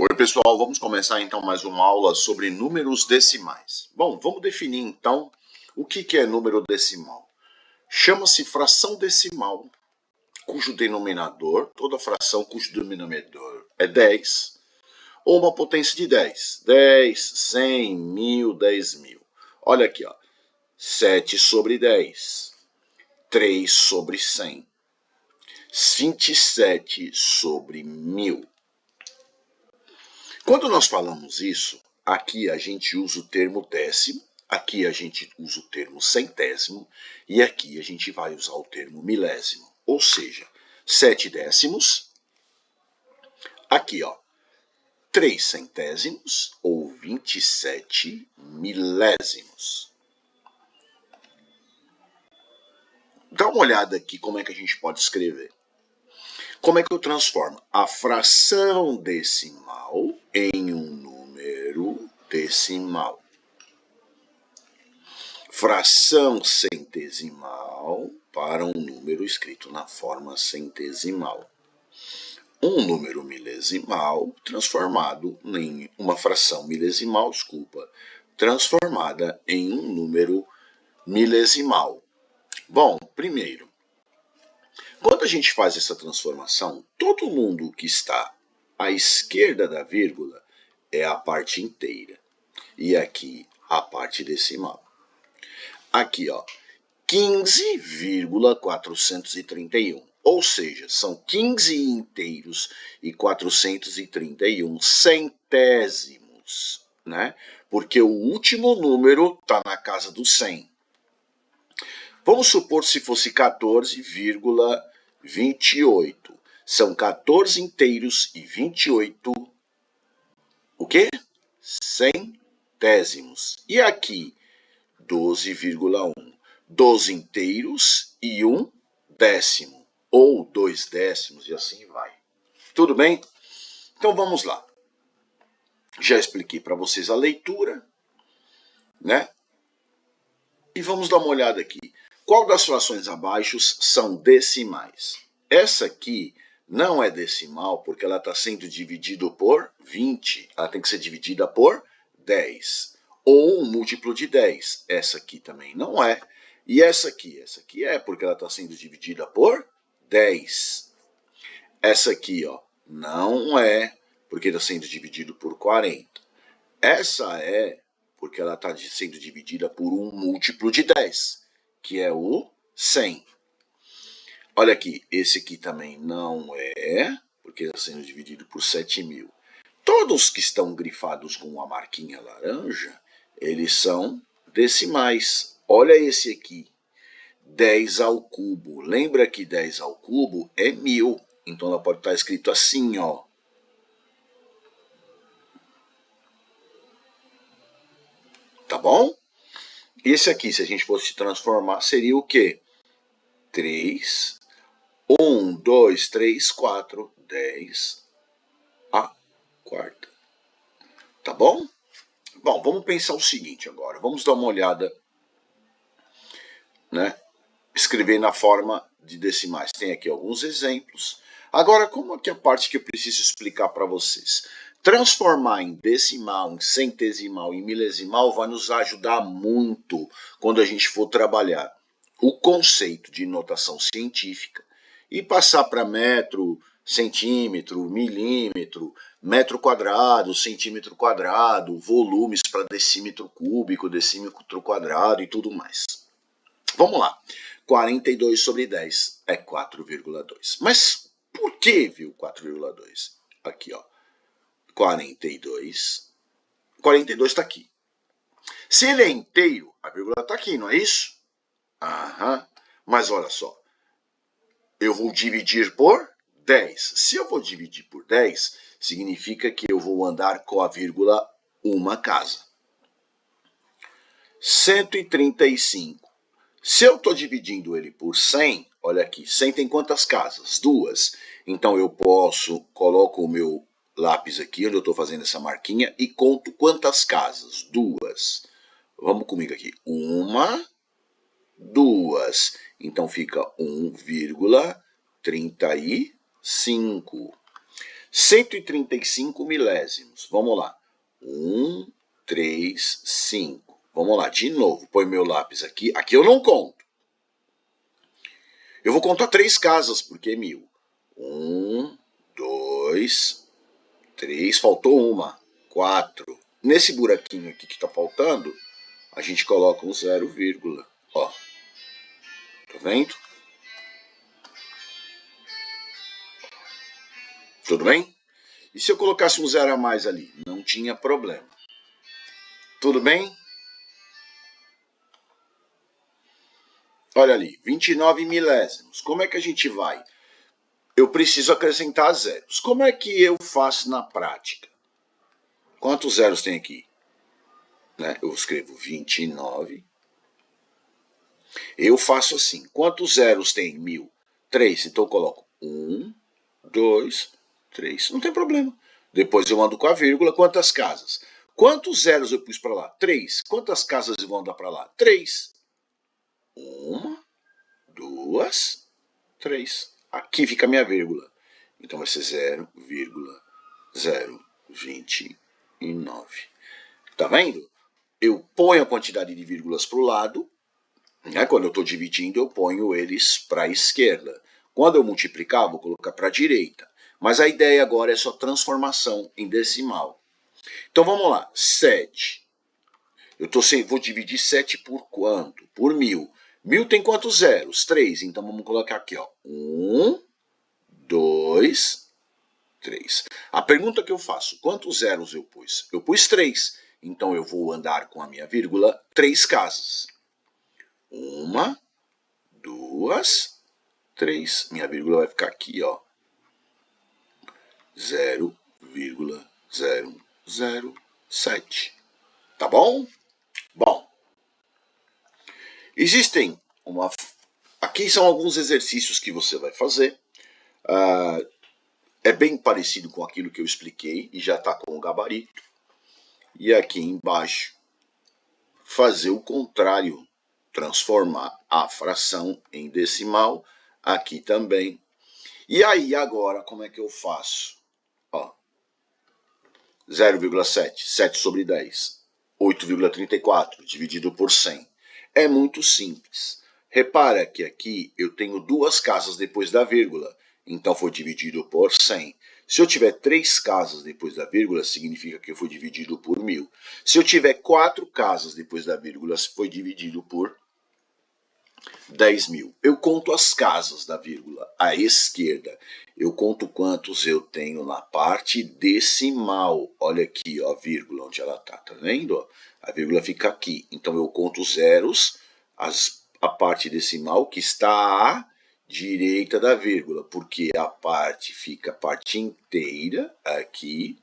Oi pessoal, vamos começar então mais uma aula sobre números decimais. Bom, vamos definir então o que é número decimal. Chama-se fração decimal, cujo denominador, toda fração cujo denominador é 10, ou uma potência de 10. 10, 100, 1000, 10.000. Olha aqui, ó. 7 sobre 10, 3 sobre 100, 27 sobre 1000. Quando nós falamos isso, aqui a gente usa o termo décimo, aqui a gente usa o termo centésimo e aqui a gente vai usar o termo milésimo. Ou seja, 7 décimos, aqui ó, 3 centésimos ou 27 milésimos. Dá uma olhada aqui como é que a gente pode escrever. Como é que eu transformo a fração decimal em um número decimal? Fração centesimal para um número escrito na forma centesimal. Um número milesimal transformado em uma fração milesimal, transformada em um número milesimal. Bom, primeiro, quando a gente faz essa transformação, todo mundo que está à esquerda da vírgula é a parte inteira. E aqui a parte decimal. Aqui, ó, 15,431. Ou seja, são 15 inteiros e 431 centésimos, né? Porque o último número está na casa do 100. Vamos supor se fosse 14,28. São 14 inteiros e 28, o quê? Centésimos. E aqui, 12,1. 12 inteiros e 1 décimo. Ou 2 décimos e assim vai. Tudo bem? Então vamos lá. Já expliquei para vocês a leitura, né? E vamos dar uma olhada aqui. Qual das frações abaixo são decimais? Essa aqui não é decimal porque ela está sendo dividida por 20. Ela tem que ser dividida por 10. Ou um múltiplo de 10. Essa aqui também não é. E essa aqui é porque ela está sendo dividida por 10. Essa aqui, ó, não é porque está sendo dividido por 40. Essa é porque ela está sendo dividida por um múltiplo de 10, que é o 100. Olha aqui, esse aqui também não é, porque está sendo dividido por 7.000. Todos que estão grifados com a marquinha laranja, eles são decimais. Olha esse aqui, 10 ao cubo. Lembra que 10 ao cubo é 1000. Então ela pode estar escrito assim, ó. Tá bom? Esse aqui, se a gente fosse transformar, seria o quê? 3, 1, 2, 3, 4, 10 a quarta. Tá bom? Bom, vamos pensar o seguinte agora. Vamos dar uma olhada, né? Escrever na forma de decimais. Tem aqui alguns exemplos. Agora, como é que é a parte que eu preciso explicar para vocês? Transformar em decimal, em centesimal, em milesimal vai nos ajudar muito quando a gente for trabalhar o conceito de notação científica e passar para metro, centímetro, milímetro, metro quadrado, centímetro quadrado, volumes para decímetro cúbico, decímetro quadrado e tudo mais. Vamos lá. 42 sobre 10 é 4,2. Mas por que, viu, 4,2? Aqui, ó. 42. 42 está aqui. Se ele é inteiro, a vírgula está aqui, não é isso? Aham. Mas olha só. Eu vou dividir por 10. Se eu vou dividir por 10, significa que eu vou andar com a vírgula uma casa. 135. Se eu estou dividindo ele por 100, olha aqui, 100 tem quantas casas? 2. Então eu coloco o meu lápis aqui, onde eu estou fazendo essa marquinha, e conto quantas casas? 2. Vamos comigo aqui. 1, 2. Então fica 1,35. 135 milésimos. Vamos lá. 1, 3, 5. Vamos lá, de novo. Põe meu lápis aqui. Aqui eu não conto. Eu vou contar 3 casas, porque é 1000. 1, 2, 3. Faltou uma. 4. Nesse buraquinho aqui que está faltando, a gente coloca um 0, ó. Tá vendo? Tudo bem? E se eu colocasse um 0 a mais ali? Não tinha problema. Tudo bem? Olha ali, 29 milésimos. Como é que a gente vai? Eu preciso acrescentar zeros. Como é que eu faço na prática? Quantos zeros tem aqui? Eu escrevo 29. Eu faço assim. Quantos zeros tem em 1000? 3. Então eu coloco 1, 2, 3. Não tem problema. Depois eu ando com a vírgula. Quantas casas? Quantos zeros eu pus para lá? 3. Quantas casas eu vou andar para lá? 3. 1, 2, 3. Aqui fica a minha vírgula. Então vai ser 0,029. Tá vendo? Eu ponho a quantidade de vírgulas para o lado. Quando eu estou dividindo, eu ponho eles para a esquerda. Quando eu multiplicar, vou colocar para a direita. Mas a ideia agora é só transformação em decimal. Então vamos lá. 7. Vou dividir 7 por quanto? Por 1000. 1000 tem quantos zeros? 3. Então vamos colocar aqui, ó. 1, 2, 3. A pergunta que eu faço, quantos zeros eu pus? Eu pus 3. Então eu vou andar com a minha vírgula 3 casas. 1, 2, 3. Minha vírgula vai ficar aqui, ó. 0,007. Tá bom? Bom. Existem Aqui são alguns exercícios que você vai fazer. É bem parecido com aquilo que eu expliquei e já está com o gabarito. E aqui embaixo, fazer o contrário, transformar a fração em decimal, aqui também. E aí, agora, como é que eu faço? 0,7, 7 sobre 10, 8,34, dividido por 100. É muito simples. Repara que aqui eu tenho 2 casas depois da vírgula, então foi dividido por 100. Se eu tiver 3 casas depois da vírgula, significa que foi dividido por 1000. Se eu tiver 4 casas depois da vírgula, foi dividido por 10.000. Eu conto as casas da vírgula à esquerda. Eu conto quantos eu tenho na parte decimal. Olha aqui, ó, a vírgula, onde ela está, tá vendo? A vírgula fica aqui. Então eu conto os zeros, a parte decimal que está à direita da vírgula, porque a parte inteira aqui,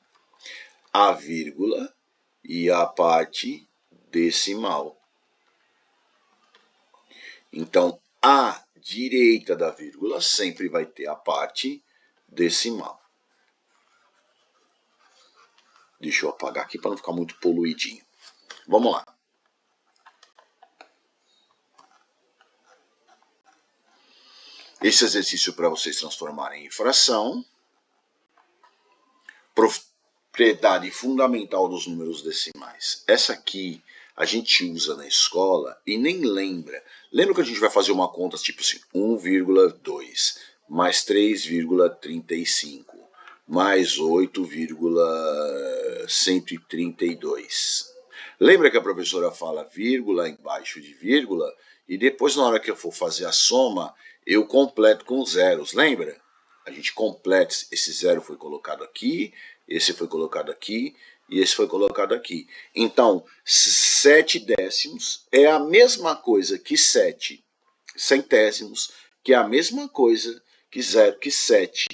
a vírgula e a parte decimal. Então, à direita da vírgula sempre vai ter a parte decimal. Deixa eu apagar aqui para não ficar muito poluidinho. Vamos lá. Esse exercício para vocês transformarem em fração. Propriedade fundamental dos números decimais. Essa aqui a gente usa na escola e nem lembra. Lembra que a gente vai fazer uma conta tipo assim, 1,2 mais 3,35 mais 8,132. Lembra que a professora fala vírgula embaixo de vírgula e depois na hora que eu for fazer a soma, eu completo com zeros, lembra? A gente completa, esse zero foi colocado aqui, esse foi colocado aqui e esse foi colocado aqui. Então, 7 décimos é a mesma coisa que 7 centésimos, que é a mesma coisa que 7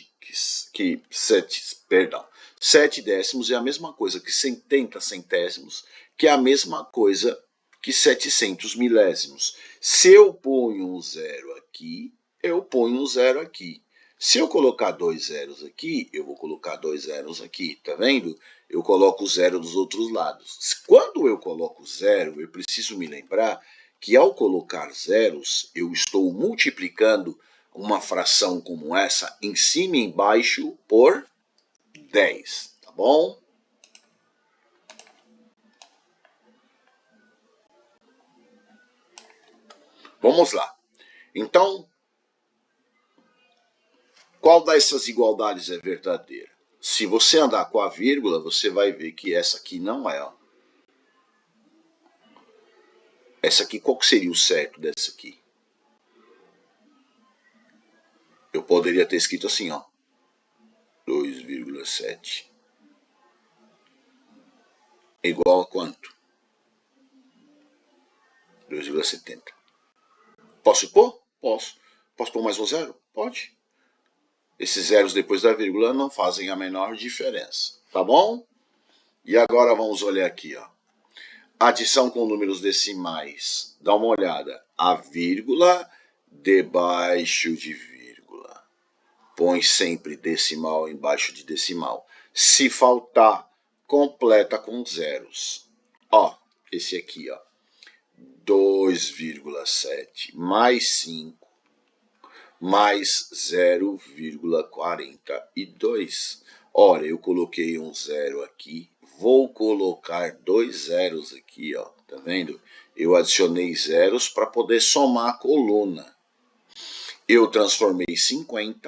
décimos é a mesma coisa que 70 centésimos, que é a mesma coisa que 700 milésimos. Se eu ponho um zero aqui, eu ponho um zero aqui. Se eu colocar 2 zeros aqui, eu vou colocar 2 zeros aqui, tá vendo? Eu coloco o zero dos outros lados. Quando eu coloco zero, eu preciso me lembrar que ao colocar zeros, eu estou multiplicando uma fração como essa em cima e embaixo por 10, tá bom? Vamos lá. Então, qual dessas igualdades é verdadeira? Se você andar com a vírgula, você vai ver que essa aqui não é. Ó. Essa aqui, qual que seria o certo dessa aqui? Eu poderia ter escrito assim, ó. 2,7. Igual a quanto? 2,70. Posso pôr? Posso. Posso pôr mais um zero? Pode. Esses zeros depois da vírgula não fazem a menor diferença. Tá bom? E agora vamos olhar aqui, ó. Adição com números decimais. Dá uma olhada. A vírgula debaixo de vírgula. Põe sempre decimal embaixo de decimal. Se faltar, completa com zeros. Ó, esse aqui, ó. 2,7 mais 5 mais 0,42. Ora, eu coloquei um zero aqui, vou colocar 2 zeros aqui, ó, tá vendo? Eu adicionei zeros para poder somar a coluna. Eu transformei 5 em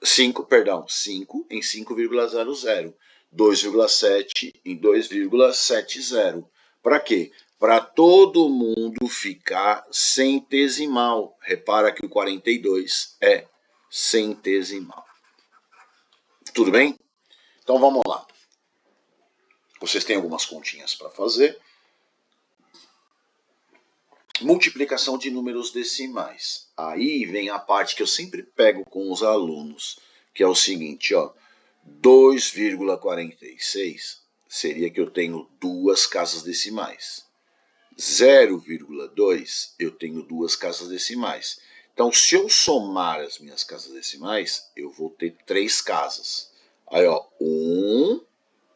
5,00, 2,7 em 2,70. Para quê? Para todo mundo ficar centesimal. Repara que o 42 é centesimal. Tudo bem? Então vamos lá. Vocês têm algumas continhas para fazer. Multiplicação de números decimais. Aí vem a parte que eu sempre pego com os alunos, que é o seguinte, ó. 2,46 seria que eu tenho duas casas decimais. 0,2 eu tenho duas casas decimais. Então, se eu somar as minhas casas decimais, eu vou ter 3 casas. Aí, ó, 1,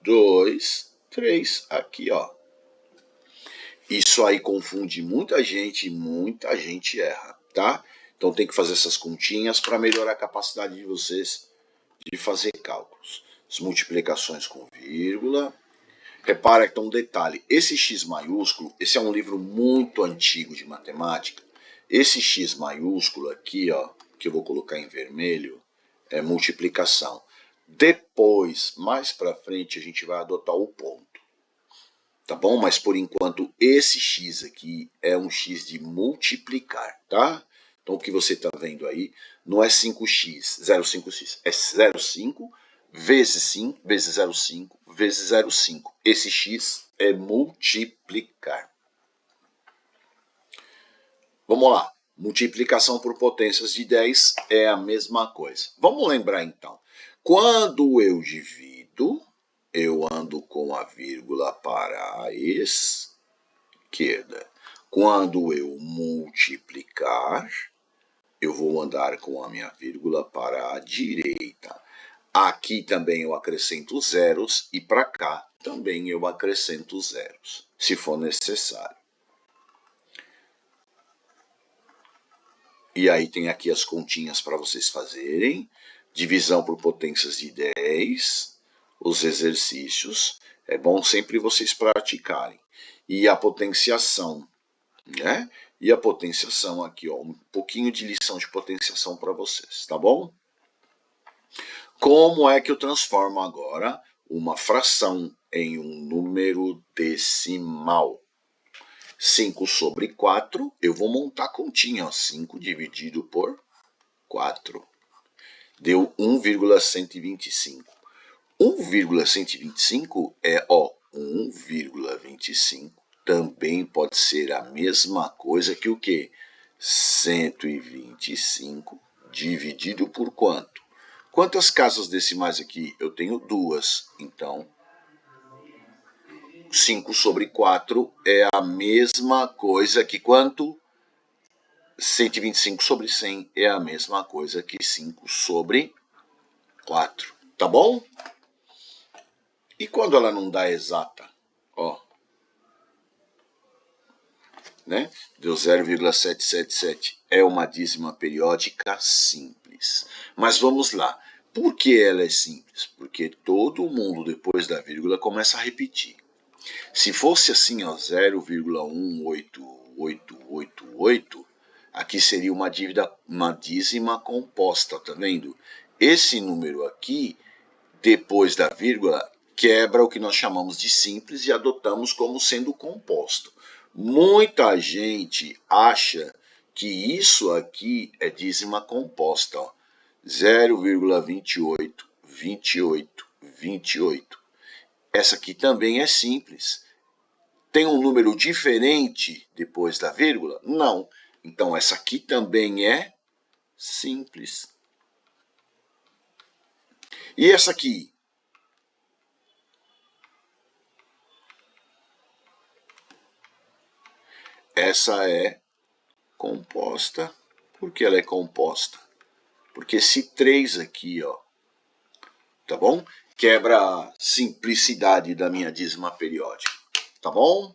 2, 3. Aqui, ó. Isso aí confunde muita gente e muita gente erra, tá? Então, tem que fazer essas continhas para melhorar a capacidade de vocês de fazer cálculos. As multiplicações com vírgula. Repara que tem um detalhe, esse X maiúsculo, esse é um livro muito antigo de matemática. Esse X maiúsculo aqui, ó, que eu vou colocar em vermelho, é multiplicação. Depois, mais para frente, a gente vai adotar o ponto. Tá bom? Mas por enquanto, esse X aqui é um X de multiplicar, tá? Então, o que você está vendo aí não é 5x, 0,5x, é 0,5 vezes 5, vezes 0,5, vezes 0,5. Esse x é multiplicar. Vamos lá. Multiplicação por potências de 10 é a mesma coisa. Vamos lembrar, então. Quando eu divido, eu ando com a vírgula para a esquerda. Quando eu multiplicar, eu vou andar com a minha vírgula para a direita. Aqui também eu acrescento zeros e para cá também eu acrescento zeros, se for necessário. E aí tem aqui as continhas para vocês fazerem. Divisão por potências de 10, os exercícios. É bom sempre vocês praticarem. E a potenciação, né? E a potenciação aqui, ó, um pouquinho de lição de potenciação para vocês, tá bom? Como é que eu transformo agora uma fração em um número decimal? 5 sobre 4, eu vou montar a continha, ó, 5 dividido por 4. Deu 1,125. 1,125 é, ó, 1,25. Também pode ser a mesma coisa que o quê? 125 dividido por quanto? Quantas casas decimais aqui? Eu tenho 2. Então, 5 sobre 4 é a mesma coisa que quanto? 125 sobre 100 é a mesma coisa que 5 sobre 4. Tá bom? E quando ela não dá exata? Ó. Né? Deu 0,777. É uma dízima periódica simples. Mas vamos lá. Por que ela é simples? Porque todo mundo depois da vírgula começa a repetir. Se fosse assim, ó, 0,18888, aqui seria uma dízima composta, tá vendo? Esse número aqui, depois da vírgula, quebra o que nós chamamos de simples e adotamos como sendo composto. Muita gente acha que isso aqui é dízima composta, ó. 0,28, 28, 28. Essa aqui também é simples. Tem um número diferente depois da vírgula? Não. Então, essa aqui também é simples. E essa aqui? Essa é composta. Por que ela é composta? Porque esse 3 aqui, ó, tá bom? Quebra a simplicidade da minha dízima periódica, tá bom?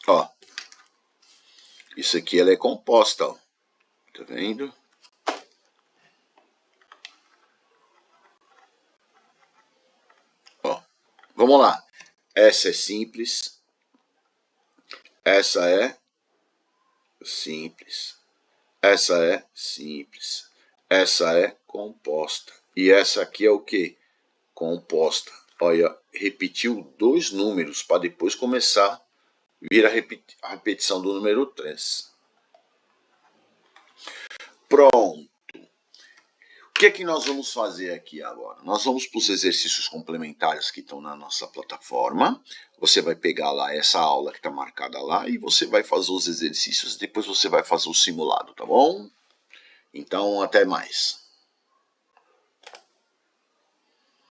Ó, isso aqui ela é composta, ó. Tá vendo? Ó, vamos lá. Essa é simples. Essa é simples. Essa é simples. Essa é composta. E essa aqui é o quê? Composta. Olha, repetiu 2 números para depois começar a vir a repetição do número 3. Pronto. O que é que nós vamos fazer aqui agora? Nós vamos para os exercícios complementares que estão na nossa plataforma. Você vai pegar lá essa aula que está marcada lá e você vai fazer os exercícios, depois você vai fazer o simulado, tá bom? Então, até mais.